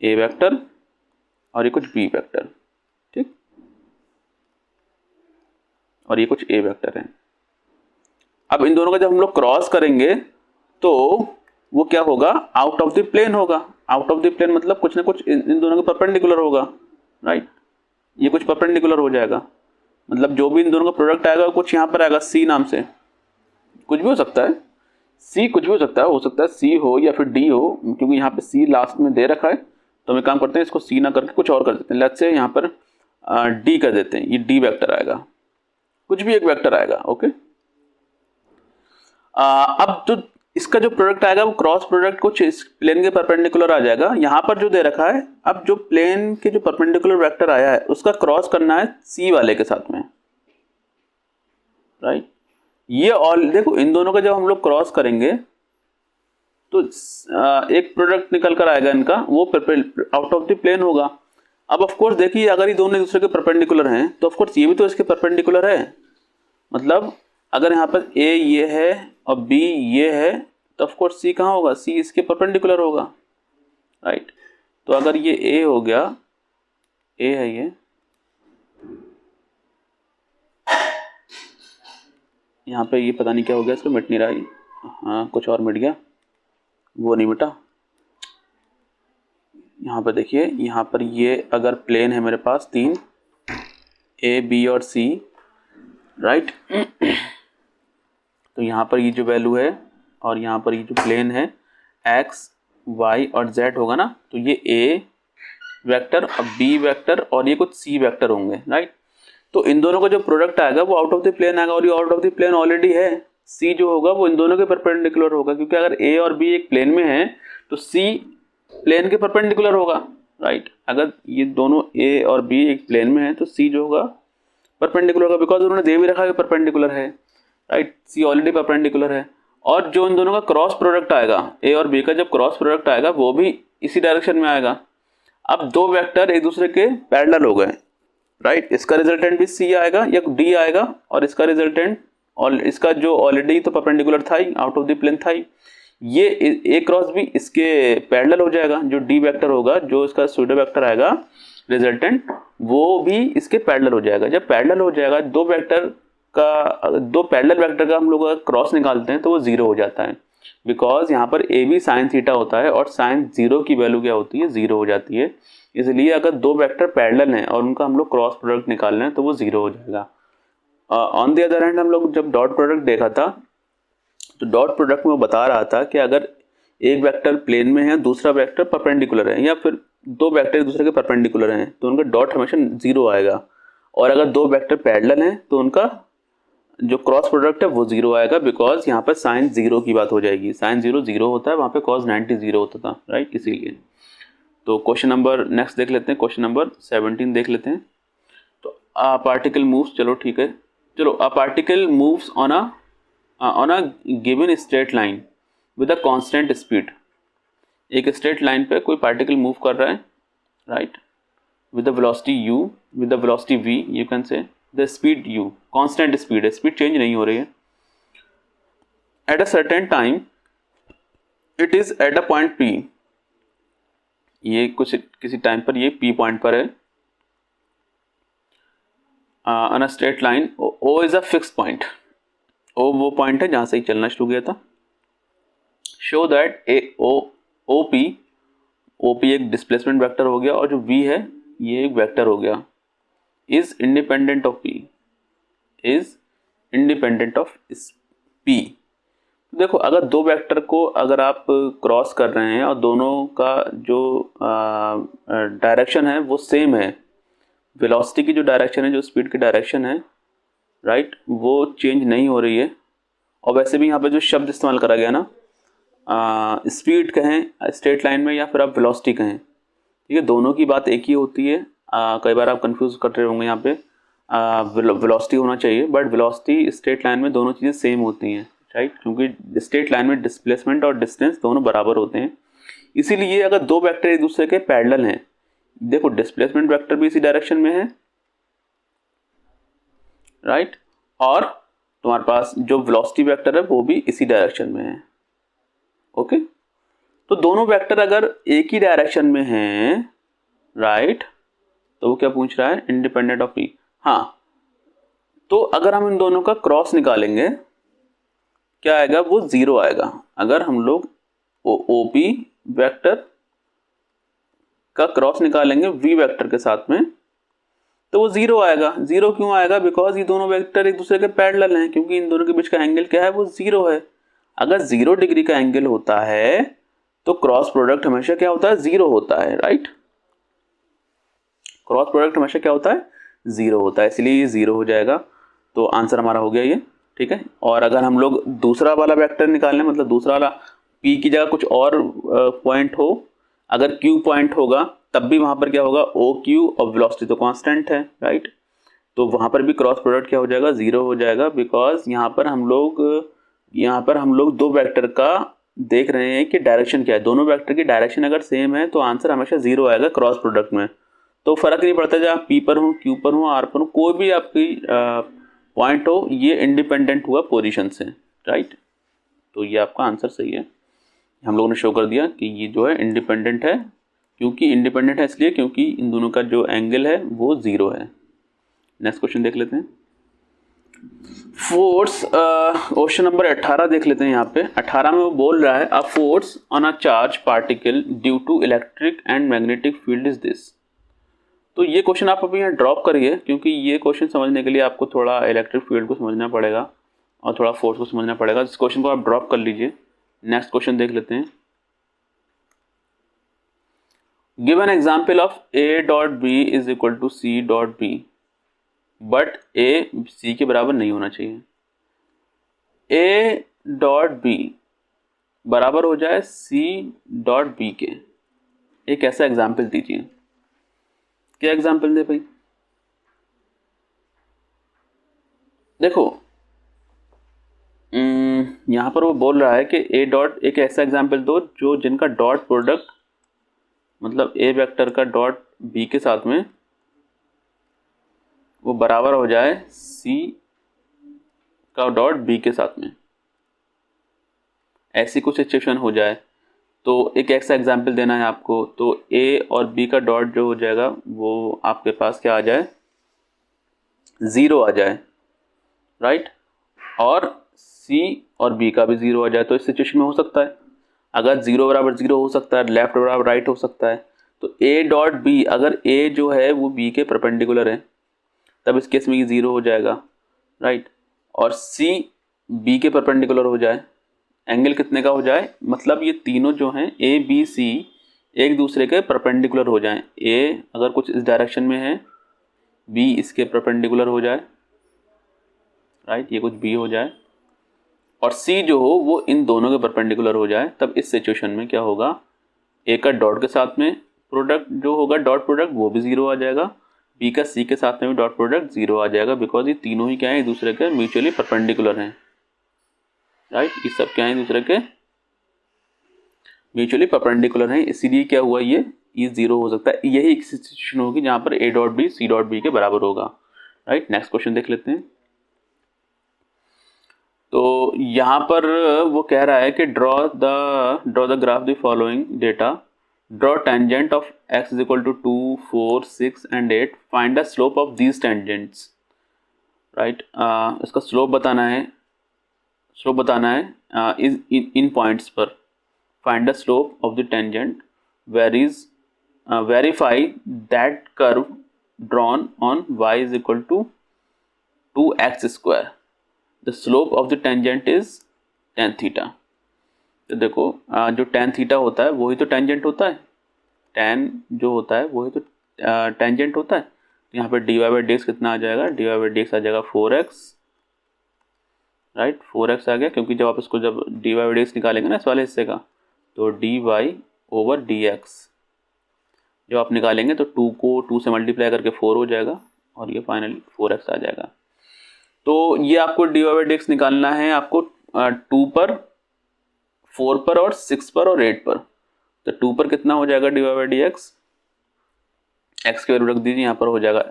वेक्टर और ये कुछ बी वेक्टर, ठीक, और ये कुछ ए वेक्टर है। अब इन दोनों का जब हम लोग क्रॉस करेंगे तो वो क्या होगा, आउट ऑफ द प्लेन होगा। आउट ऑफ द प्लेन मतलब कुछ ना कुछ इन दोनों के परपेंडिकुलर होगा, राइट। ये कुछ परपेंडिकुलर हो जाएगा, मतलब जो भी इन दोनों का प्रोडक्ट आएगा कुछ यहाँ पर आएगा सी नाम से, कुछ भी हो सकता है, सी कुछ भी हो सकता है सी हो या फिर डी हो, क्योंकि यहाँ पे सी लास्ट में दे रखा है। तो हम काम करते हैं, इसको सी ना करके कुछ और कर देते हैं। लेट्स से यहाँ पर डी कर देते हैं, ये डी वेक्टर आएगा, कुछ भी एक वेक्टर आएगा, ओके। अब जो इसका जो प्रोडक्ट आएगा वो क्रॉस प्रोडक्ट कुछ इस प्लेन के परपेंडिकुलर आ जाएगा। यहाँ पर जो दे रखा है, अब जो प्लेन के जो परपेंडिकुलर वेक्टर आया है उसका क्रॉस करना है सी वाले के साथ में, राइट। ये ऑल देखो, इन दोनों का जब हम लोग क्रॉस करेंगे तो एक प्रोडक्ट निकल कर आएगा इनका, वो आउट ऑफ द प्लेन होगा। अब ऑफ कोर्स देखिए, अगर ये दोनों एक दूसरे के परपेंडिकुलर हैं तो ऑफ कोर्स ये भी तो इसके परपेंडिकुलर है। मतलब अगर यहाँ पर ए ये है और बी ये है तो ऑफ कोर्स सी कहाँ होगा, सी इसके परपेंडिकुलर होगा, राइट। तो अगर ये ए हो गया, ए है ये, यहाँ पे ये पता नहीं क्या हो गया, इसको मिट नहीं रहा, हाँ कुछ और मिट गया, वो नहीं मिटा। यहाँ पर देखिए, यहाँ पर ये अगर प्लेन है मेरे पास तीन, ए बी और सी, राइट। तो यहाँ पर ये जो वैल्यू है और यहाँ पर ये जो प्लेन है एक्स वाई और जेड होगा ना, तो ये ए वेक्टर और बी वेक्टर और ये कुछ सी वेक्टर होंगे, राइट। तो इन दोनों का जो प्रोडक्ट आएगा वो आउट ऑफ द प्लेन आएगा, और ये out of the plane already है। सी जो होगा वो इन दोनों के परपेंडिकुलर होगा, क्योंकि अगर ए और बी एक प्लेन में है तो सी प्लेन के परपेंडिकुलर होगा, राइट। अगर ये दोनों ए और बी एक प्लेन में है तो सी जो होगा परपेंडिकुलर होगा, बिकॉज उन्होंने दे भी रखा है परपेंडिकुलर है, राइट। सी ऑलरेडी परपेंडिकुलर है। और जो इन दोनों का क्रॉस प्रोडक्ट आएगा, ए और बी का जब क्रॉस प्रोडक्ट आएगा वो भी इसी डायरेक्शन में आएगा। अब दो वेक्टर एक दूसरे के पैरेलल हो गए, राइट। इसका रिजल्टेंट भी सी आएगा या डी आएगा, और इसका रिजल्टेंट और इसका जो ऑलरेडी तो परपेंडिकुलर था ही, आउट ऑफ द प्लेन था ही, ये ए क्रॉस भी इसके पैरेलल हो जाएगा। जो डी वेक्टर होगा, जो इसका सूडो वेक्टर आएगा रिजल्टेंट, वो भी इसके पैरेलल हो जाएगा। जब पैरेलल हो जाएगा, दो पैरेलल वेक्टर का हम लोग अगर क्रॉस निकालते हैं तो वो जीरो हो जाता है, बिकॉज यहाँ पर ए भी साइन थीटा होता है और साइन जीरो की वैल्यू क्या होती है, जीरो हो जाती है। इसलिए अगर दो वेक्टर पैरेलल हैं और उनका हम लोग क्रॉस प्रोडक्ट निकाल रहे हैं तो वो जीरो हो जाएगा। ऑन द अदर हैंड हम लोग जब डॉट प्रोडक्ट देखा था तो डॉट प्रोडक्ट में वो बता रहा था कि अगर एक वेक्टर प्लेन में है, दूसरा वेक्टर परपेंडिकुलर है, या फिर दो वेक्टर एक दूसरे के परपेंडिकुलर हैं, तो उनका डॉट हमेशा जीरो आएगा। और अगर दो वेक्टर पैरेलल हैं तो उनका जो क्रॉस प्रोडक्ट है वो जीरो आएगा, बिकॉज यहाँ पर साइन जीरो की बात हो जाएगी। साइन जीरो जीरो होता है, वहाँ पे कॉस 90 जीरो होता था, राइट, इसीलिए। तो क्वेश्चन नंबर नेक्स्ट देख लेते हैं, क्वेश्चन नंबर 17 देख लेते हैं। तो पार्टिकल मूव्स, चलो ठीक है, चलो a particle moves on a given straight line with a constant speed. एक स्ट्रेट लाइन पे कोई पार्टिकल मूव कर रहा है, right, with the velocity u, with the velocity v, you can say the speed u, constant speed है, speed change नहीं हो रही है। At a certain time it is at a point p, ये कुछ किसी टाइम पर ये p पॉइंट पर है। On a straight line o is a fixed point, o वो पॉइंट है जहां से ही चलना शुरू किया था। शो दैट OP एक डिस्प्लेसमेंट वेक्टर हो गया और जो v है ये एक वेक्टर हो गया, is independent of p, is independent of p। देखो, अगर दो वेक्टर को अगर आप क्रॉस कर रहे हैं और दोनों का जो डायरेक्शन है वो सेम है, वेलोसिटी की जो डायरेक्शन है, जो स्पीड की डायरेक्शन है, राइट, वो चेंज नहीं हो रही है। और वैसे भी यहाँ पे जो शब्द इस्तेमाल करा गया ना, स्पीड कहें स्ट्रेट लाइन में या फिर आप वेलोसिटी कहें, ठीक है, दोनों की बात एक ही होती है। कई बार आप कंफ्यूज कर रहे होंगे, यहाँ पे वेलोसिटी होना चाहिए, बट वेलोसिटी स्ट्रेट लाइन में दोनों चीज़ें सेम होती हैं, राइट, क्योंकि स्ट्रेट लाइन में डिस्प्लेसमेंट और डिस्टेंस दोनों बराबर होते हैं। इसीलिए अगर दो वेक्टर एक दूसरे के पैरेलल हैं, देखो डिस्प्लेसमेंट वेक्टर भी इसी डायरेक्शन में है, राइट, और तुम्हारे पास जो वेलोसिटी वेक्टर है वो भी इसी डायरेक्शन में है, ओके। तो दोनों वेक्टर अगर एक ही डायरेक्शन में हैं, राइट, तो वो क्या पूछ रहा है, इंडिपेंडेंट ऑफ p। हाँ, तो अगर हम इन दोनों का क्रॉस निकालेंगे क्या आएगा, वो 0 आएगा। अगर हम लोग OP वेक्टर का क्रॉस निकालेंगे V वेक्टर के साथ में तो वो 0 आएगा। 0 क्यों आएगा, बिकॉज ये दोनों वेक्टर एक दूसरे के पैरेलल हैं, क्योंकि इन दोनों के बीच का एंगल क्या है, वो 0 है। अगर 0 डिग्री का एंगल होता है तो क्रॉस प्रोडक्ट हमेशा क्या होता है, 0 होता है, राइट। क्रॉस प्रोडक्ट हमेशा क्या होता है, 0 होता है, इसलिए ये 0 हो जाएगा। तो आंसर हमारा हो गया ये, ठीक है। और अगर हम लोग दूसरा वाला वेक्टर निकालने, मतलब दूसरा वाला P की जगह कुछ और पॉइंट हो, अगर Q पॉइंट होगा तब भी वहां पर क्या होगा, OQ, और वेलोसिटी तो कांस्टेंट है, राइट। तो वहां पर भी क्रॉस प्रोडक्ट क्या हो जाएगा, 0 हो जाएगा, बिकॉज यहाँ पर हम लोग दो वेक्टर का देख रहे हैं कि डायरेक्शन क्या है। दोनों वेक्टर की डायरेक्शन अगर सेम है तो आंसर हमेशा 0 आएगा क्रॉस प्रोडक्ट में। तो फर्क नहीं पड़ता जब आप P पर हो, Q पर हो, R पर हो, कोई भी आपकी पॉइंट हो, ये इंडिपेंडेंट हुआ पोजीशन से, राइट। तो ये आपका आंसर सही है। हम लोगों ने शो कर दिया कि ये जो है इंडिपेंडेंट है, क्योंकि इंडिपेंडेंट है इसलिए क्योंकि इन दोनों का जो एंगल है वो 0 है। नेक्स्ट क्वेश्चन देख लेते हैं। फोर्स, क्वेश्चन नंबर 18 देख लेते हैं। यहाँ पे 18 में वो बोल रहा है, a force on a charge particle due to electric and magnetic field is this. तो ये क्वेश्चन आप अभी यहाँ ड्रॉप करिए, क्योंकि ये क्वेश्चन समझने के लिए आपको थोड़ा इलेक्ट्रिक फील्ड को समझना पड़ेगा और थोड़ा फोर्स को समझना पड़ेगा। इस क्वेश्चन को आप ड्रॉप कर लीजिए। नेक्स्ट क्वेश्चन देख लेते हैं। Give an example of A.B is equal to C.B, but A C के बराबर नहीं होना चाहिए। A.B बराबर हो जाए C.B के। एक ऐसा एग्जाम्पल दीजिए। क्या एग्जाम्पल दे भाई? देखो यहां पर वो बोल रहा है कि एक ऐसा एग्जाम्पल दो जो जिनका डॉट प्रोडक्ट, मतलब A वेक्टर का डॉट B के साथ में वो बराबर हो जाए C का डॉट B के साथ में। ऐसी कुछ सिचुएशन हो जाए तो एक ऐसा एग्जाम्पल देना है आपको। तो A और B का डॉट जो हो जाएगा वो आपके पास क्या आ जाए, 0 आ जाए, राइट। और C और B का भी 0 आ जाए। तो इस सिचुएशन में हो सकता है, अगर 0 बराबर 0 हो सकता है, लेफ्ट बराबर राइट हो सकता है। तो A डॉट B, अगर A जो है वो B के परपेंडिकुलर है तब इस केस में ये 0 हो जाएगा, राइट। और C B के परपेंडिकुलर हो जाए, एंगल कितने का हो जाए, मतलब ये तीनों जो हैं A B C एक दूसरे के परपेंडिकुलर हो जाएं। A अगर कुछ इस डायरेक्शन में है, B इसके परपेंडिकुलर हो जाए, राइट, ये कुछ B हो जाए, और C जो हो वो इन दोनों के परपेंडिकुलर हो जाए। तब इस सिचुएशन में क्या होगा, A का डॉट के साथ में प्रोडक्ट जो होगा, डॉट प्रोडक्ट, वो भी 0 आ जाएगा। B का C के साथ में भी डॉट प्रोडक्ट 0 आ जाएगा, बिकॉज ये तीनों ही क्या है, एक दूसरे के म्यूचुअली परपेंडिकुलर हैं, राइट। ये सब क्या है, एक दूसरे के म्यूचुअली परपेंडिकुलर हैं, इसीलिए क्या हुआ, ये 0 हो सकता है। यही एक सिचुएशन होगी जहां पर A dot B C dot B के बराबर होगा, राइट। नेक्स्ट क्वेश्चन देख लेते हैं। तो यहाँ पर वो कह रहा है कि draw the graph the following data, draw tangent of x is equal to 2, 4, 6 and 8, find the slope of these tangents, right. इसका स्लोप बताना है इज इन पॉइंट्स पर। Find the slope of the tangent verify that curve drawn on y is equal to 2x square, the slope of the tangent is tan theta. तो देखो जो tan theta होता है वही तो टेंजेंट होता है, tan जो होता है वही तो टेंजेंट होता है। तो यहाँ पे dy बाई डी एक्स कितना आ जाएगा, dy बाई डी एक्स आ जाएगा 4x, राइट। 4x आ गया, क्योंकि जब आप इसको जब dy बाई डी एक्स निकालेंगे ना इस वाले हिस्से का, तो dy ओवर dx जब आप निकालेंगे तो 2 को 2 से मल्टीप्लाई करके 4 हो जाएगा, और ये फाइनली 4x आ जाएगा। तो ये आपको dy बाई डी एक्स निकालना है आपको 2 पर, 4 पर, और 6 पर, और 8 पर। तो 2 पर कितना हो जाएगा dy by D x, x की वैल्यू रख दीजिए, यहाँ पर हो जाएगा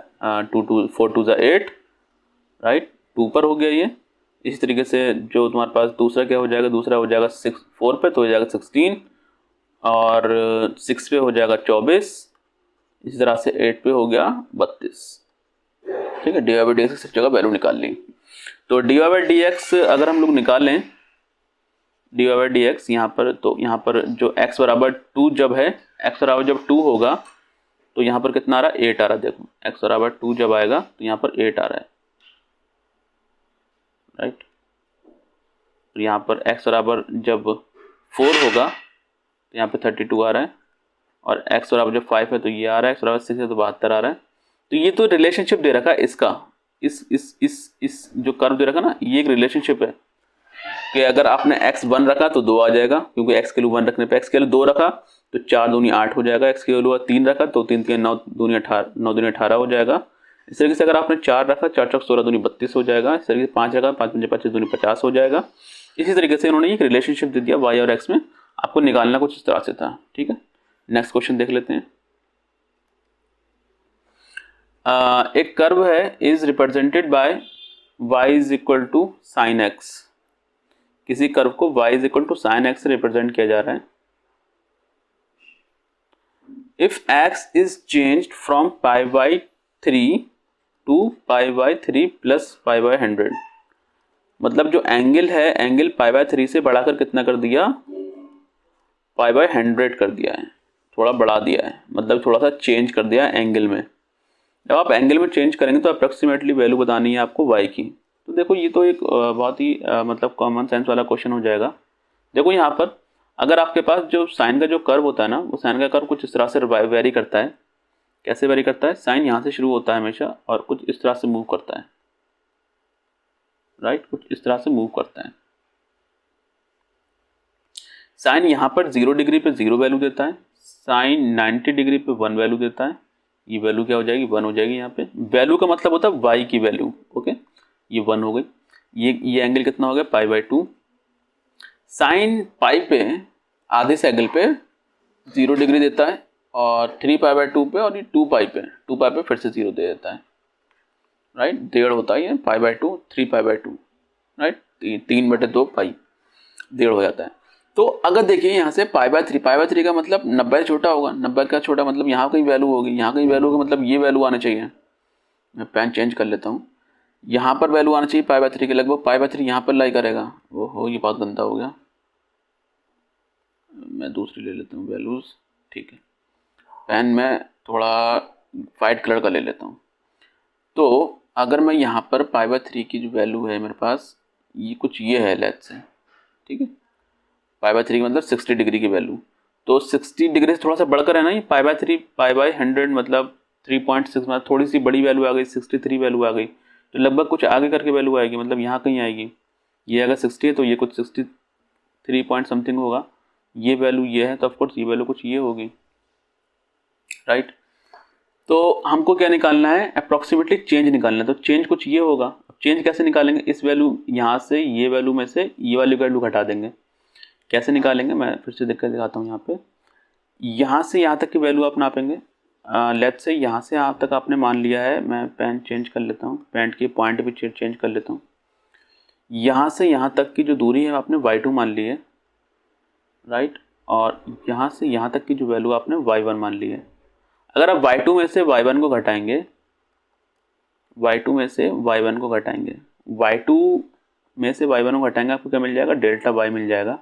4 2 8, राइट। 2 पर हो गया ये। इसी तरीके से जो तुम्हारे पास दूसरा क्या हो जाएगा, दूसरा हो जाएगा 4 पे तो हो जाएगा 16, और 6 पे हो जाएगा 24, इसी तरह से 8 पे हो गया 32, ठीक है। dy बाई डी एक्स की जगह वैल्यू निकाल ली। तो dy बाई डी एक्स अगर हम लोग निकालें dy बाई डी एक्स यहाँ पर, तो यहाँ पर जो x बराबर 2 जब है, x बराबर जब 2 होगा तो यहाँ पर कितना आ रहा है 8 आ रहा है। देखो x बराबर 2 जब आएगा तो यहाँ पर 8 आ रहा है, राइट। तो यहाँ पर x बराबर जब 4 होगा तो यहाँ पे 32 आ रहा है, और x बराबर जब 5 है तो ये आ रहा है, x बराबर 6 है तो 72 आ रहा है। तो ये तो रिलेशनशिप दे रखा है इसका, इस जो कर्व दे रखा ना, ये एक रिलेशनशिप है कि अगर आपने x 1 रखा तो 2 आ जाएगा, क्योंकि x के लिए 1 रखने पे, x के लिए 2 रखा तो 4 दूनी 8 हो जाएगा, x के लिए 3 रखा तो 3 के 9 दूनी 18 हो जाएगा। इस तरीके से अगर आपने 4 रखा, 4 चौक 16 दूनी 32 हो जाएगा। इस तरीके से 5 रखा, 5 पंजे 25 दूनी 50 हो जाएगा। इसी तरीके से उन्होंने एक रिलेशनशिप दे दिया y और x में, आपको निकालना कुछ इस तरह से था, ठीक है। नेक्स्ट क्वेश्चन देख लेते हैं। एक कर्व है is represented by y is equal to sine x। किसी कर्व को y is equal to sine x से रिप्रेजेंट किया जा रहा है। If x is changed from pi by 3 to pi by 3 plus pi by 100, मतलब जो एंगल है, एंगल पाई बाई 3 से बढ़ाकर कितना कर दिया, पाई बाई 100 कर दिया है, थोड़ा बढ़ा दिया है, मतलब थोड़ा सा चेंज कर दिया एंगल में। जब आप एंगल में चेंज करेंगे तो अप्रोक्सीमेटली वैल्यू बतानी है आपको y की। तो देखो ये तो एक बहुत ही मतलब कॉमन सेंस वाला क्वेश्चन हो जाएगा। देखो यहाँ पर अगर आपके पास जो साइन का जो कर्व होता है ना, वो साइन का कर्व कुछ इस तरह से वेरी करता है। कैसे वेरी करता है, साइन यहाँ से शुरू होता है हमेशा और कुछ इस तरह से मूव करता है, राइट, कुछ इस तरह से मूव करता है। साइन यहाँ पर 0 डिग्री पे 0 वैल्यू देता है, साइन 90 डिग्री पे 1 वैल्यू देता है। ये वैल्यू क्या हो जाएगी, 1 हो जाएगी। यहाँ पे वैल्यू का मतलब होता है y की वैल्यू, ओके, ये 1 हो गई। ये एंगल कितना हो गया, पाई बाई 2। साइन पाई पे आधे से एंगल पे 0 डिग्री देता है, और 3 पाई बाई 2 पे, और ये 2 पाई पे फिर से 0 दे देता है, राइट। 1.5 होता है ये, pi by 2, 3 pi by 2, right, 3/2 पाई, 1.5 हो जाता है। तो अगर देखिए यहाँ से पाई बाई 3 का मतलब 90 छोटा होगा, 90 का छोटा मतलब यहाँ कहीं वैल्यू होगी, यहाँ कहीं वैल्यू होगी, मतलब ये वैल्यू आना चाहिए। मैं पेन चेंज कर लेता हूँ, यहाँ पर वैल्यू आना चाहिए पाई बाई 3 के लगभग। पाई बाई 3 यहाँ पर लाई करेगा, ओहो ये बहुत गंदा हो गया, मैं दूसरी ले लेता हूँ वैल्यूज़, ठीक है। पेन में थोड़ा वाइट कलर का ले लेता हूँ। तो अगर मैं यहाँ पर पाई बाई 3 की जो वैल्यू है मेरे पास, ये कुछ ये है लेट्स से, ठीक है। पाई बाई 3 मतलब 60 डिग्री की वैल्यू, तो 60 डिग्री से थोड़ा सा बढ़कर है ना ये पाई बाई 3, पाई बाई 100 मतलब 3.6, मतलब थोड़ी सी बड़ी वैल्यू आ गई, 63 वैल्यू आ गई। तो लगभग कुछ आगे करके वैल्यू आएगी, मतलब यहाँ कहीं आएगी। ये अगर 60 है तो ये कुछ 63 पॉइंट समथिंग होगा, ये वैल्यू ये है तो ऑफकोर्स ये वैल्यू कुछ ये होगी, राइट। तो हमको क्या निकालना है, अप्रॉक्सीमेटली चेंज निकालना है। तो चेंज कुछ ये होगा। अब चेंज कैसे निकालेंगे, इस वैल्यू यहाँ से ये वैल्यू में से ये वाली वैल्यू घटा देंगे। कैसे निकालेंगे, मैं फिर से देख कर दिखाता हूँ। यहाँ पे यहाँ से यहाँ तक की वैल्यू आप नापेंगे। लेट्स से यहाँ से यहाँ तक आपने मान लिया है, मैं पेन चेंज कर लेता हूँ, पेन की पॉइंट भी चेंज कर लेता हूँ। यहाँ से यहाँ तक की जो दूरी है आपने y2 मान ली है, राइट, और यहाँ से यहाँ तक की जो वैल्यू आपने y1 मान ली है। अगर आप y2 में से y1 को घटाएंगे, y2 में से y1 को घटाएंगे, y2 में से y1 को घटाएंगे, आपको क्या मिल जाएगा, डेल्टा y मिल जाएगा,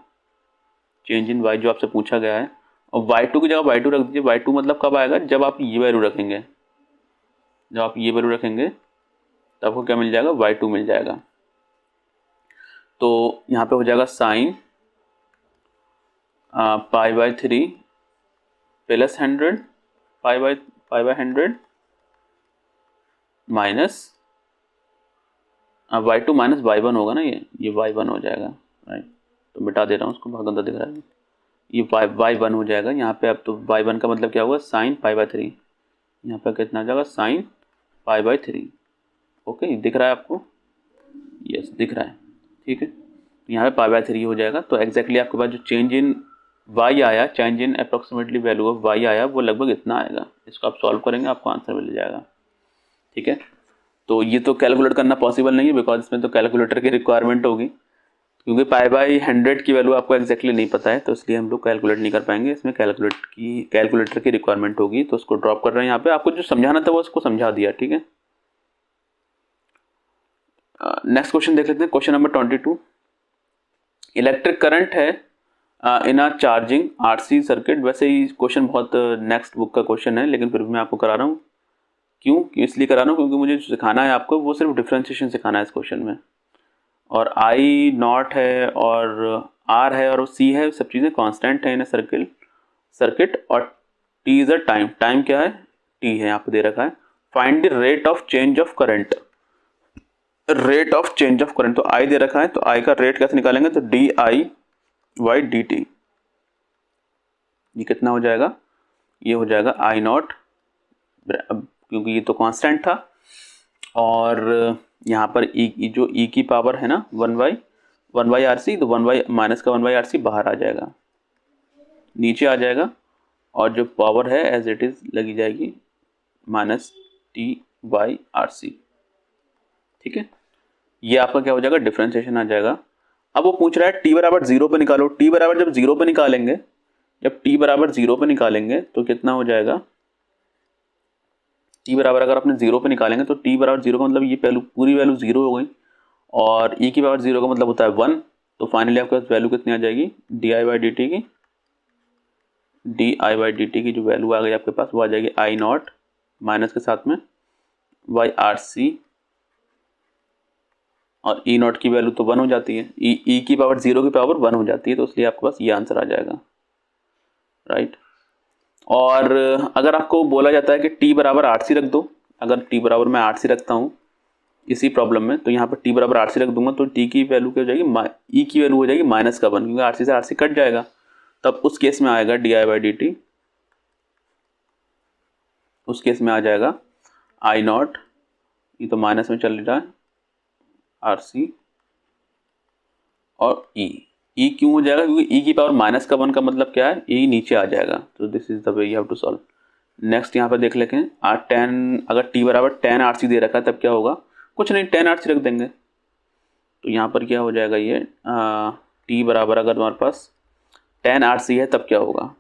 चेंज इन y जो आपसे पूछा गया है। और y2 की जगह y2 रख दीजिए। y2 मतलब कब आएगा, जब आप ये वैल्यू रखेंगे, जब आप ये वैल्यू रखेंगे तब आपको क्या मिल जाएगा, y2 मिल जाएगा। तो यहाँ पे हो जाएगा sine pi by 3 plus 100 pi by 100 minus y2 minus y1 होगा ना, ये y1 हो जाएगा, राइट। तो मिटा दे रहा हूँ उसको, बहुत गंदा दिख रहा है। ये y1 हो जाएगा यहाँ पे। अब तो y1 का मतलब क्या होगा, साइन पाई बाई 3, यहाँ पे कितना आ जाएगा, साइन पाई बाई 3, ओके, दिख रहा है आपको, यस दिख रहा है, ठीक है। तो यहाँ पे पाई बाई 3 हो जाएगा। तो एग्जैक्टली आपके पास जो चेंज इन y आया, change in approximately value of y आया, वो लगभग इतना आएगा। इसको आप सॉल्व करेंगे, आपको आंसर मिल जाएगा, ठीक है। तो ये तो कैलकुलेट करना पॉसिबल नहीं है, बिकॉज इसमें तो कैलकुलेटर की रिक्वायरमेंट होगी, क्योंकि पाई बाई 100 की वैल्यू आपको एग्जैक्टली नहीं पता है, तो इसलिए हम लोग कैलकुलेट नहीं कर पाएंगे। इसमें कैलकुलेटर की रिक्वायरमेंट होगी, तो उसको ड्रॉप कर रहे हैं यहाँ पे। आपको जो समझाना था वो उसको समझा दिया, ठीक है। नेक्स्ट क्वेश्चन देख लेते हैं, क्वेश्चन नंबर 22। इलेक्ट्रिक करंट है इन अ चार्जिंग आरसी सर्किट। वैसे ही क्वेश्चन बहुत नेक्स्ट बुक का क्वेश्चन है, लेकिन फिर भी मैं आपको करा रहा हूँ। क्यों इसलिए करा रहा हूँ क्योंकि मुझे जो सिखाना है आपको वो सिर्फ डिफ्रेंशिएशन सिखाना है इस क्वेश्चन में। और आई नॉट है और आर है और सी है, सब चीज़ें कांस्टेंट है इन सर्किट। और T is a time, time क्या है, टी है यहाँ पे दे रखा है। Find the rate of change of current, rate of change of current, तो आई दे रखा है, तो आई का रेट कैसे निकालेंगे, तो D I by D T. ये कितना हो जाएगा, ये हो जाएगा आई नॉट, क्योंकि ये तो कांस्टेंट था, और यहाँ पर ई जो ई की पावर है ना वन बाई आर सी, तो वन बाई माइनस का वन बाई आर सी बाहर आ जाएगा, नीचे आ जाएगा, और जो पावर है एज इट इज लगी जाएगी minus t by R C. ठीक है, ये आपका क्या हो जाएगा, डिफरेंशिएशन आ जाएगा। अब वो पूछ रहा है टी बराबर जीरो पे निकालो। टी बराबर जब जीरो पे निकालेंगे, जब टी बराबर जीरो पे निकालेंगे तो कितना हो जाएगा, टी बराबर अगर अपने जीरो पे निकालेंगे तो टी बराबर जीरो का मतलब ये पहलू पूरी वैल्यू जीरो हो गई, और ई की पावर जीरो का मतलब होता है वन। तो फाइनली आपके पास वैल्यू कितनी आ जाएगी, D I by D T की, D I by D T की जो वैल्यू आ गई आपके पास वो आ जाएगी आई नॉट माइनस के साथ में बाई आर सी, और ई नॉट की वैल्यू तो वन हो जाती है, ई की पावर जीरो की पावर वन हो जाती है, तो इसलिए आपके पास ये आंसर आ जाएगा, राइट। और अगर आपको बोला जाता है कि टी बराबर आर सी रख दो, अगर टी बराबर मैं आर सी रखता हूँ इसी प्रॉब्लम में, तो यहाँ पर टी बराबर आर सी रख दूंगा, तो टी की वैल्यू क्या हो जाएगी, ई की वैल्यू हो जाएगी माइनस का वन, क्योंकि आर सी से आर सी कट जाएगा, तब उस केस में आएगा D I by D T, उस केस में आ जाएगा आई नॉट, ये तो माइनस में चल रहा है आर सी, और ई क्यों हो जाएगा, क्योंकि ई की पावर माइनस का वन का मतलब क्या है, ई नीचे आ जाएगा, तो this is the way you have to solve. Next यहाँ पर देख लेते हैं, आर टेन, अगर टी बराबर टेन आर सी दे रखा है तब क्या होगा, कुछ नहीं टेन आर सी रख देंगे, तो यहाँ पर क्या हो जाएगा, ये टी बराबर अगर हमारे पास टेन आर सी है तब क्या होगा,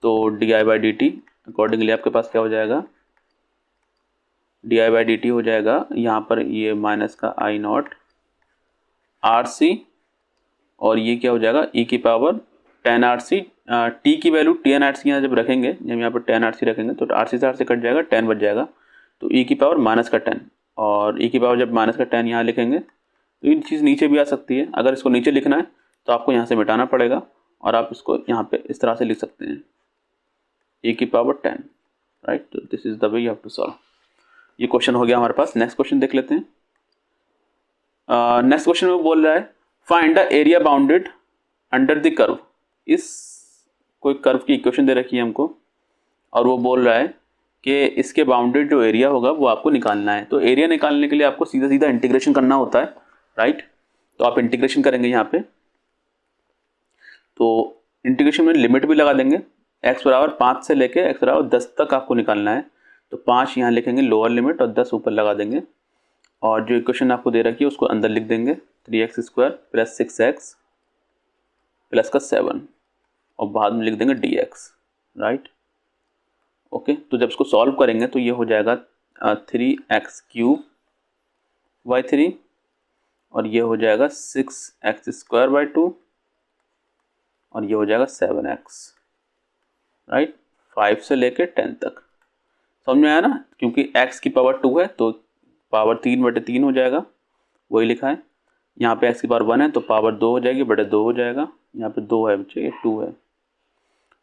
तो D I by D T accordingly आपके पास क्या हो जाएगा, D I by D T हो जाएगा यहाँ पर ये माइनस का आई नॉट आर सी, और ये क्या हो जाएगा ई की power ten R C, t की वैल्यू टेन आर सी यहाँ जब रखेंगे, जब यहाँ पर टेन आर सी रखेंगे तो आर सी से आर सी कट जाएगा, टेन बच जाएगा, तो ई की पावर माइनस का टेन, और ई की पावर जब माइनस का टेन यहाँ लिखेंगे तो ये चीज़ नीचे भी आ सकती है। अगर इसको नीचे लिखना है तो आपको यहाँ से मिटाना पड़ेगा, और आप इसको यहाँ पे इस तरह से लिख सकते हैं, ई की पावर टेन, राइट। तो this is the way you have to solve. ये क्वेश्चन हो गया हमारे पास। नेक्स्ट क्वेश्चन देख लेते हैं। नेक्स्ट क्वेश्चन में बोल रहा है find the area bounded under the curve. इस कोई कर्व की इक्वेशन दे रखी है हमको, और वो बोल रहा है कि इसके बाउंडेड जो एरिया होगा वो आपको निकालना है। तो एरिया निकालने के लिए आपको सीधा सीधा इंटीग्रेशन करना होता है, राइट। तो आप इंटीग्रेशन करेंगे यहाँ पे, तो इंटीग्रेशन में लिमिट भी लगा देंगे, x बराबर 5 से लेके x बराबर 10 तक आपको निकालना है, तो 5 यहाँ लिखेंगे लोअर लिमिट और 10 ऊपर लगा देंगे, और जो इक्वेशन आपको दे रखी है उसको अंदर लिख देंगे, 3x square plus 6x plus का 7, और बाद में लिख देंगे dx, राइट। ओके, तो जब इसको सॉल्व करेंगे तो ये हो जाएगा 3x क्यूब बाई 3, और ये हो जाएगा 6x स्क्वायर बाई 2, और ये हो जाएगा 7x, राइट। 5 से लेके 10 तक समझ में आया ना, क्योंकि x की पावर 2 है तो पावर 3/3 हो जाएगा, वही लिखा है। यहाँ पे x की पावर 1 है तो पावर 2 हो जाएगी, बटे 2 हो जाएगा, यहाँ पे 2 है बच्चे, ये 2 है,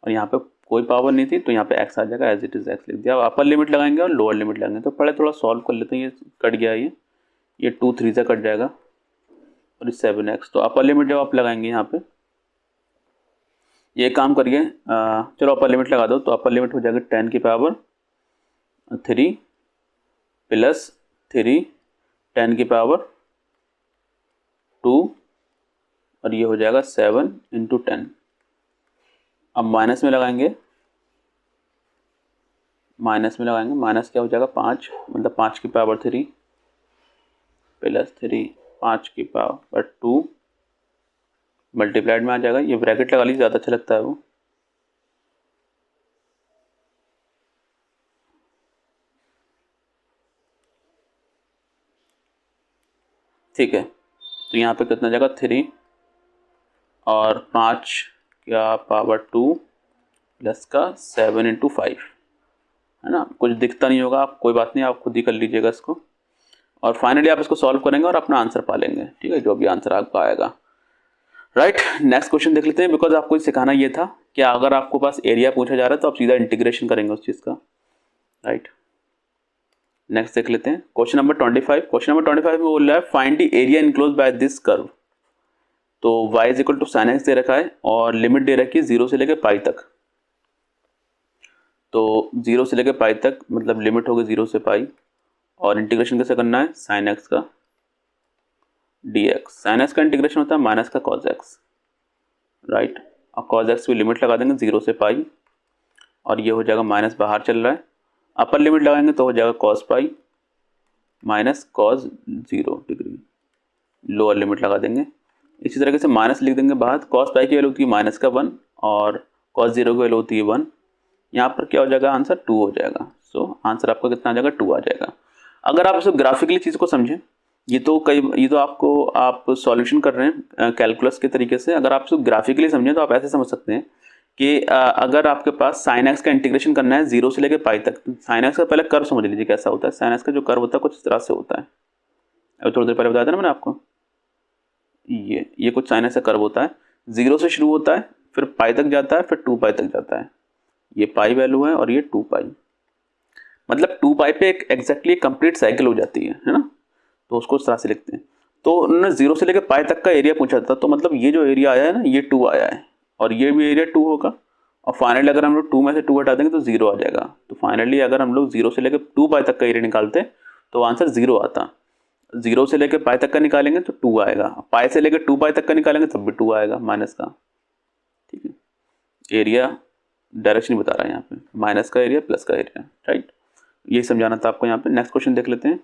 और यहाँ पे कोई पावर नहीं थी तो यहाँ पे x आ जाएगा, एज इट इज x लिख दिया। अब अपर लिमिट लगाएंगे और लोअर लिमिट लगाएंगे, तो पहले थोड़ा सॉल्व कर लेते हैं। ये कट गया, ये 2 3 से कट जाएगा, और ये 7x, तो अपर लिमिट जब आप लगाएंगे यहाँ पे, ये काम करिए, चलो अपर लिमिट लगा दो, तो अपर लिमिट हो जाएगा 10 की पावर 3 प्लस 3 10 की पावर 2, और ये हो जाएगा 7 इंटू 10। अब माइनस में लगाएंगे, माइनस क्या हो जाएगा 5, मतलब 5 की पावर 3 प्लस 3 5 की पावर 2 मल्टीप्लाइड में आ जाएगा। ये ब्रैकेट लगा लीजिए, ज़्यादा अच्छा लगता है वो, ठीक है। तो यहाँ पे कितना जाएगा 3 और 5 का पावर 2 प्लस का 7 इंटू 5, है ना। कुछ दिखता नहीं होगा, आप कोई बात नहीं, आप खुद ही कर लीजिएगा इसको, और फाइनली आप इसको सॉल्व करेंगे और अपना आंसर पा लेंगे, ठीक है, जो भी आंसर आपका आएगा। राइट, नेक्स्ट क्वेश्चन देख लेते हैं। बिकॉज आपको सिखाना ये था कि अगर आपको पास एरिया पूछा जा रहा है तो आप सीधा इंटीग्रेशन करेंगे उस चीज़ का। राइट, नेक्स्ट देख लेते हैं क्वेश्चन नंबर 25। क्वेश्चन नंबर 25 में बोल रहा है find the area enclose by this curve. तो y is equal to sine X दे रखा है और लिमिट दे रखी है 0 से लेकर पाई तक। तो 0 से लेकर पाई तक मतलब लिमिट होगी 0 से पाई, और इंटीग्रेशन कैसे करना है, साइन एक्स का dx। साइन एक्स का इंटीग्रेशन होता है माइनस का कॉस एक्स। राइट, और कॉस एक्स की लिमिट लगा देंगे 0 से पाई, और ये हो जाएगा माइनस बाहर चल रहा है, अपर लिमिट लगाएंगे तो हो जाएगा cos pi minus cos 0 degree, lower limit लगा देंगे। इसी तरीके से माइनस लिख देंगे बाहर, कॉस पाई की वैल्यू होती है माइनस का 1 और कॉस 0 की वैल्यू होती है 1। यहाँ पर क्या हो जाएगा, आंसर 2 हो जाएगा। सो आंसर आपका कितना आ जाएगा, 2 आ जाएगा। अगर आप इसको ग्राफिकली चीज़ को समझें, ये तो आपको आप सॉल्यूशन कर रहे हैं कैलकुलस के तरीके से। अगर आप इसको ग्राफिकली समझें तो आप ऐसे समझ सकते हैं कि अगर आपके पास साइन एक्स का इंटीग्रेशन करना है 0 से लेकर पाई तक, तो साइन एक्स का पहले कर्व समझ लीजिए कैसा होता है। साइन एक्स का जो कर्व होता है कुछ इस तरह से होता है, अभी थोड़ी देर पहले बताया था ना मैंने आपको। ये कुछ साइन एक्स का कर्व होता है, 0 से शुरू होता है, फिर पाई तक जाता है, फिर 2 पाई तक जाता है। ये पाई वैल्यू है और ये 2 पाई, मतलब 2 पाई पे एक एग्जैक्टली कंप्लीट साइकिल हो जाती है ना। तो उसको इस तरह से लिखते हैं। तो उन्होंने 0 से लेकर पाई तक का एरिया पूछा था, तो मतलब ये जो एरिया आया है ना, ये 2 आया है, और ये भी एरिया 2 होगा, और फाइनली अगर हम लोग 2 में से 2 हटा देंगे तो 0 आ जाएगा। तो फाइनली अगर हम लोग 0 से लेकर 2 पाई तक का एरिया निकालते तो आंसर 0 आता। 0 से लेकर पाई तक का निकालेंगे तो 2 आएगा, पाई से लेकर 2 पाई तक का निकालेंगे तब भी 2 आएगा माइनस का, ठीक है। एरिया डायरेक्शन बता रहा है यहाँ पे, माइनस का एरिया प्लस का एरिया। राइट, ये समझाना था आपको यहाँ पे। नेक्स्ट क्वेश्चन देख लेते हैं।